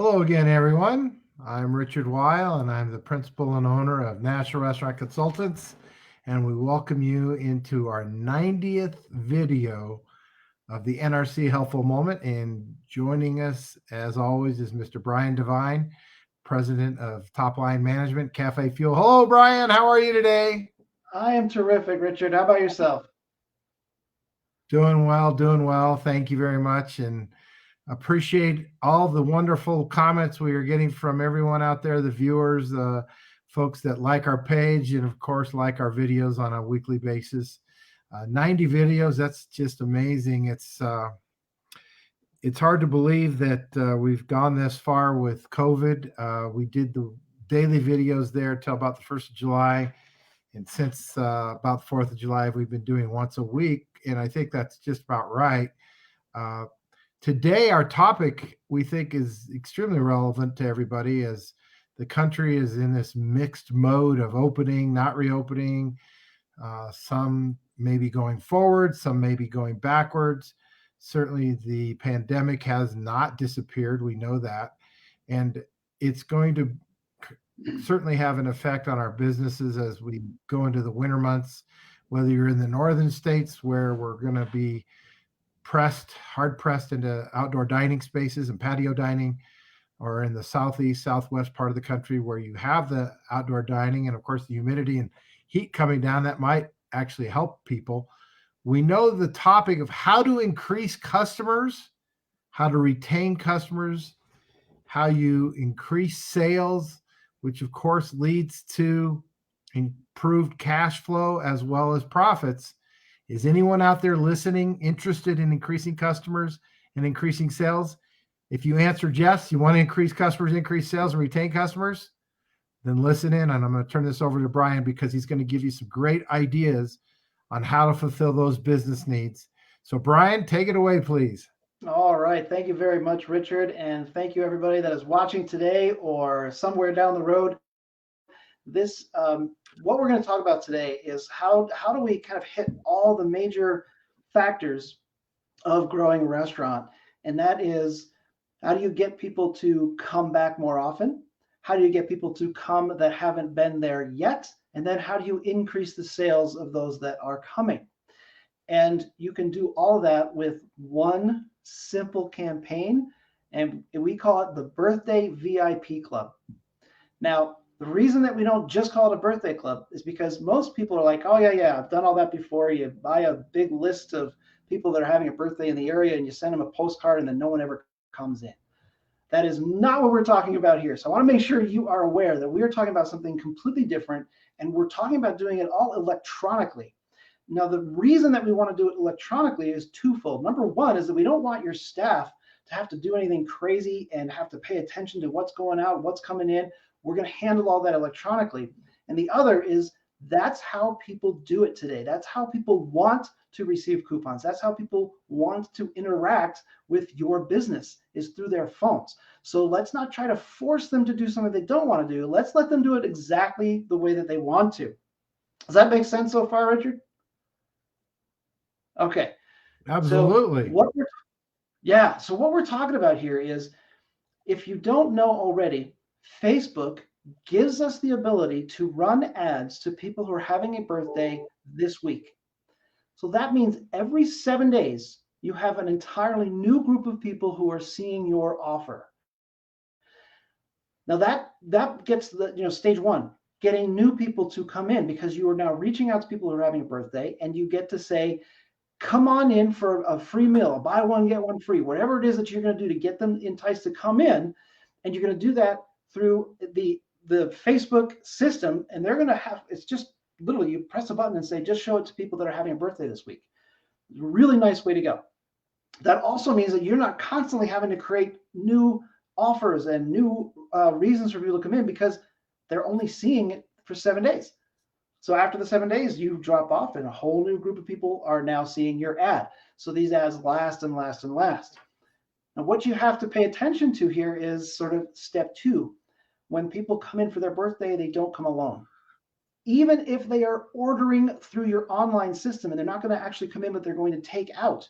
Hello again, everyone. I'm Richard Weil, and I'm the principal and owner of National Restaurant Consultants, and we welcome you into our 90th video of the NRC Helpful Moment. And joining us, as always, is Mr. Brian Devine, President of Top Line Management, CafeFuel. Hello, Brian. How are you today? I am terrific, Richard. How about yourself? Doing well, doing well. Thank you very much. And appreciate all the wonderful comments we are getting from everyone out there, the viewers, the folks that like our page, and of course, like our videos on a weekly basis. 90 videos, that's just amazing. It's hard to believe that we've gone this far with COVID. We did the daily videos there till about the 1st of July. And since about the 4th of July, we've been doing once a week. And I think that's just about right. Uh, Today, our topic we think is extremely relevant to everybody as the country is in this mixed mode of opening, not reopening. Some may be going forward, some may be going backwards. Certainly, the pandemic has not disappeared. We know that. And it's going to certainly have an effect on our businesses as we go into the winter months, whether you're in the northern states where we're going to be hard pressed into outdoor dining spaces and patio dining, or in the southeast, southwest part of the country where you have the outdoor dining and, of course, the humidity and heat coming down that might actually help people. We know the topic of how to increase customers, how to retain customers, how you increase sales, which, of course, leads to improved cash flow as well as profits. Is anyone out there listening interested in increasing customers and increasing sales? If you answered yes, you want to increase customers, increase sales, and retain customers, then listen in. And I'm going to turn this over to Brian because he's going to give you some great ideas on how to fulfill those business needs. So, Brian, take it away, please. All right. Thank you very much, Richard. And thank you, everybody that is watching today or somewhere down the road. What we're going to talk about today is how do we kind of hit all the major factors of growing a restaurant? And that is, how do you get people to come back more often? How do you get people to come that haven't been there yet? And then how do you increase the sales of those that are coming? And you can do all of that with one simple campaign, and we call it the Birthday VIP Club. Now, the reason that we don't just call it a birthday club is because most people are like, oh, yeah, I've done all that before. You buy a big list of people that are having a birthday in the area and you send them a postcard and then no one ever comes in. That is not what we're talking about here. So I want to make sure you are aware that we are talking about something completely different, and we're talking about doing it all electronically. Now, the reason that we want to do it electronically is twofold. Number one is that we don't want your staff to have to do anything crazy and have to pay attention to what's going out, what's coming in. We're going to handle all that electronically. And the other is that's how people do it today. That's how people want to receive coupons. That's how people want to interact with your business, is through their phones. So let's not try to force them to do something they don't want to do. Let's let them do it exactly the way that they want to. Does that make sense so far, Richard? Okay. Absolutely. So what we're talking about here is, if you don't know already, Facebook gives us the ability to run ads to people who are having a birthday this week. So that means every 7 days, you have an entirely new group of people who are seeing your offer. Now that gets the stage one, getting new people to come in, because you are now reaching out to people who are having a birthday, and you get to say, come on in for a free meal, buy one, get one free, whatever it is that you're going to do to get them enticed to come in. And you're going to do that through the Facebook system. And they're going to have, it's just literally, you press a button and say, just show it to people that are having a birthday this week. It's a really nice way to go. That also means that you're not constantly having to create new offers and new reasons for people to come in, because they're only seeing it for 7 days. So after the 7 days, you drop off and a whole new group of people are now seeing your ad. So these ads last and last and last. Now, what you have to pay attention to here is sort of step two. When people come in for their birthday, they don't come alone. Even if they are ordering through your online system and they're not going to actually come in, but they're going to take out,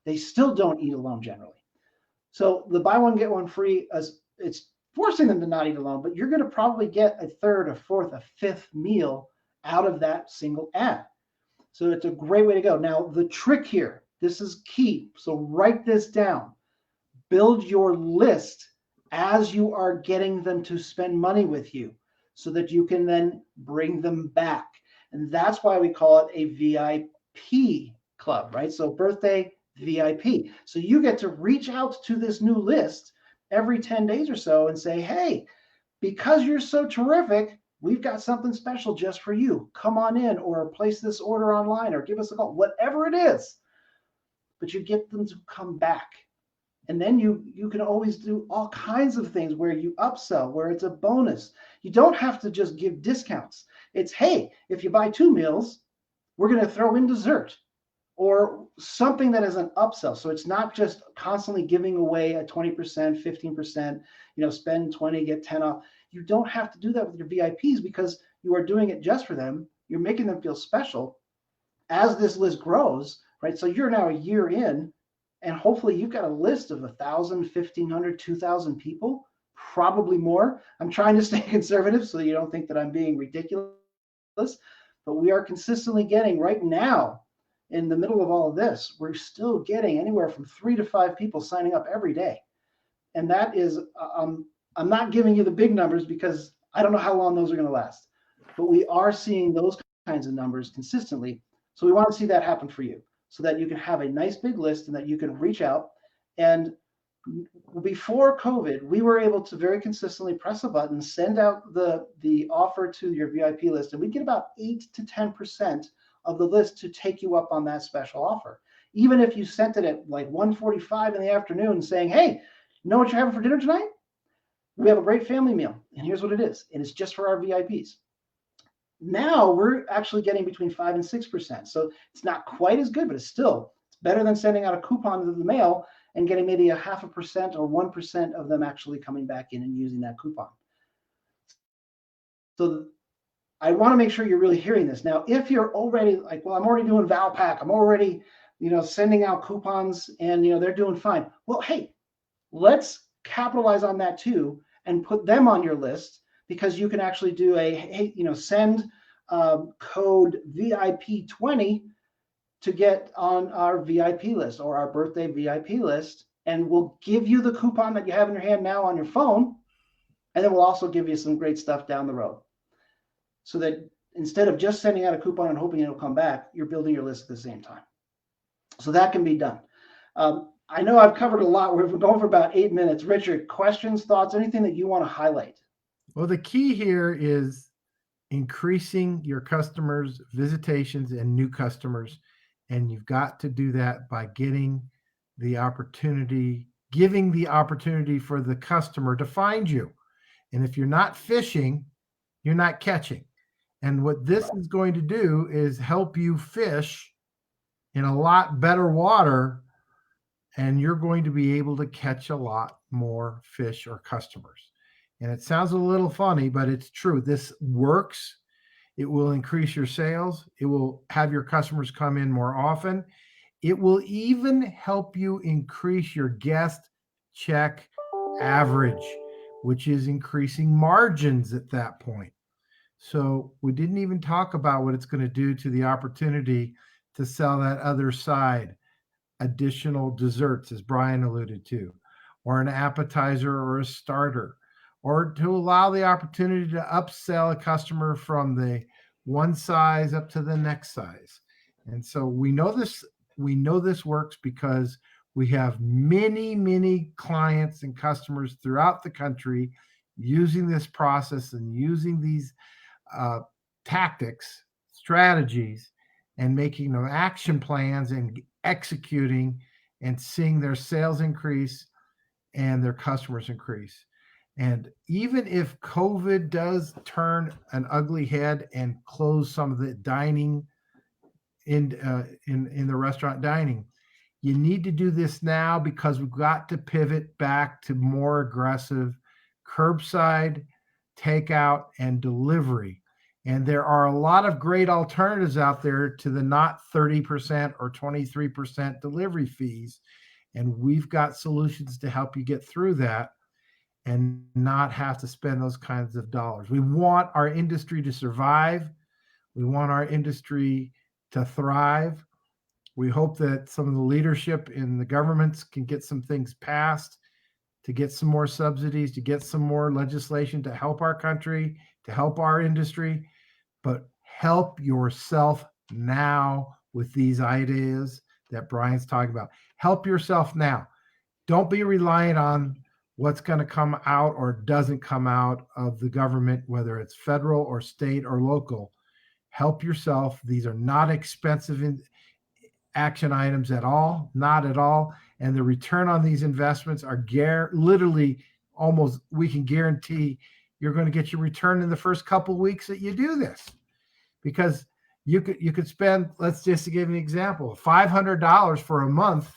they still don't eat alone generally. So the buy one, get one free it's forcing them to not eat alone, but you're going to probably get a third, a fourth, a fifth meal out of that single ad. So it's a great way to go. Now, the trick here, this is key. So write this down. Build your list as you are getting them to spend money with you so that you can then bring them back. And that's why we call it a VIP club, right? So birthday VIP. So you get to reach out to this new list every 10 days or so and say, hey, because you're so terrific, we've got something special just for you. Come on in, or place this order online, or give us a call, whatever it is. But you get them to come back. And then you can always do all kinds of things where you upsell, where it's a bonus. You don't have to just give discounts. It's, hey, if you buy 2 meals, we're going to throw in dessert, or something that is an upsell. So it's not just constantly giving away a 20%, 15%, spend 20, get 10 off. You don't have to do that with your VIPs because you are doing it just for them. You're making them feel special as this list grows, right? So you're now a year in, and hopefully you've got a list of 1,000, 1,500, 2,000 people, probably more. I'm trying to stay conservative so you don't think that I'm being ridiculous, but we are consistently getting right now, in the middle of all of this, we're still getting anywhere from 3 to 5 people signing up every day. And that is, I'm not giving you the big numbers because I don't know how long those are going to last, but we are seeing those kinds of numbers consistently. So we want to see that happen for you so that you can have a nice big list and that you can reach out. And before COVID, we were able to very consistently press a button, send out the offer to your VIP list, and we get about 8 to 10% of the list to take you up on that special offer. Even if you sent it at like 1:45 in the afternoon saying, hey, know what you're having for dinner tonight? We have a great family meal, and here's what it is, and it's just for our VIPs. Now we're actually getting between 5 and 6%. So it's not quite as good, but it's better than sending out a coupon to the mail and getting maybe 0.5% or 1% of them actually coming back in and using that coupon. So I want to make sure you're really hearing this. Now, if you're already like, well, I'm already doing Valpak, I'm already, sending out coupons and, they're doing fine. Well, hey, let's capitalize on that too and put them on your list, because you can actually do send code VIP20 to get on our VIP list or our birthday VIP list. And we'll give you the coupon that you have in your hand now on your phone. And then we'll also give you some great stuff down the road, so that instead of just sending out a coupon and hoping it'll come back, you're building your list at the same time. So that can be done. I know I've covered a lot. We're going for about 8 minutes. Richard, questions, thoughts, anything that you want to highlight? Well, the key here is increasing your customers' visitations and new customers. And you've got to do that by giving the opportunity for the customer to find you. And if you're not fishing, you're not catching. And what this is going to do is help you fish in a lot better water, and you're going to be able to catch a lot more fish or customers. And it sounds a little funny, but it's true. This works. It will increase your sales. It will have your customers come in more often. It will even help you increase your guest check average, which is increasing margins at that point. So we didn't even talk about what it's going to do to the opportunity to sell that other side, additional desserts, as Brian alluded to, or an appetizer or a starter, or to allow the opportunity to upsell a customer from the one size up to the next size. And so we know this works because we have many clients and customers throughout the country using this process and using these tactics, strategies, and making them action plans and executing and seeing their sales increase and their customers increase. And even if COVID does turn an ugly head and close some of the dining in the restaurant dining, you need to do this now, because we've got to pivot back to more aggressive curbside, takeout, and delivery. And there are a lot of great alternatives out there to the not 30% or 23% delivery fees. And we've got solutions to help you get through that. and not have to spend those kinds of dollars. We want our industry to survive. We want our industry to thrive. We hope that some of the leadership in the governments can get some things passed, to get some more subsidies, to get some more legislation to help our country, to help our industry. But help yourself now with these ideas that Brian's talking about. Help yourself now. Don't be reliant on what's going to come out or doesn't come out of the government, whether it's federal or state or local. Help yourself. These are not expensive action items at all, not at all. And the return on these investments are literally almost, we can guarantee you're going to get your return in the first couple of weeks that you do this. Because you could spend, let's just give an example, $500 for a month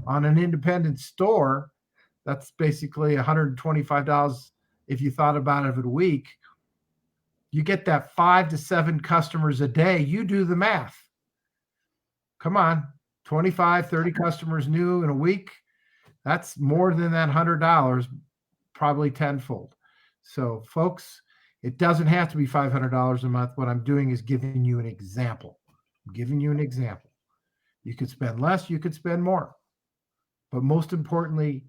on an independent store. That's basically $125 if you thought about it a week. You get that 5 to 7 customers a day. You do the math. Come on, 25, 30 customers new in a week. That's more than that $100, probably tenfold. So folks, it doesn't have to be $500 a month. What I'm doing is giving you an example. I'm giving you an example. You could spend less, you could spend more. But most importantly,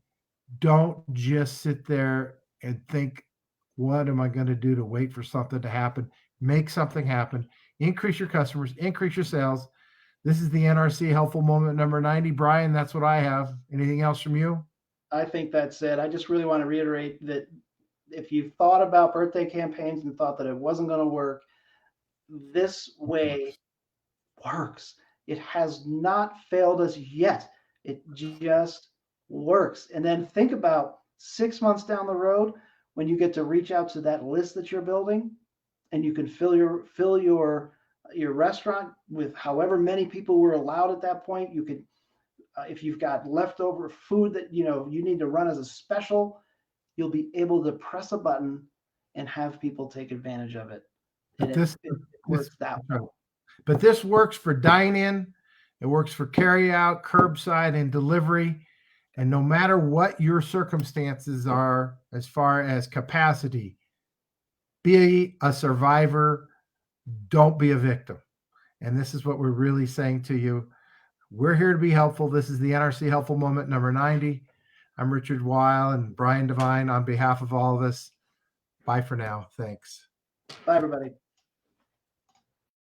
don't just sit there and think, what am I going to do to wait for something to happen? Make something happen. Increase your customers, increase your sales. This is the NRC Helpful Moment number 90. Brian, that's what I have. Anything else from you? I think that's it. I just really want to reiterate that if you thought about birthday campaigns and thought that it wasn't going to work, this way works. It has not failed us yet. It just works. And then think about 6 months down the road when you get to reach out to that list that you're building, and you can fill your restaurant with however many people were allowed at that point. You could, if you've got leftover food that you need to run as a special, you'll be able to press a button and have people take advantage of it. And it works that way. But this works for dine-in, it works for carry-out, curbside, and delivery. And no matter what your circumstances are as far as capacity, be a survivor, don't be a victim. And this is what we're really saying to you. We're here to be helpful. This is the NRC Helpful Moment number 90. I'm Richard Weil and Brian Devine on behalf of all of us. Bye for now. Thanks. Bye, everybody.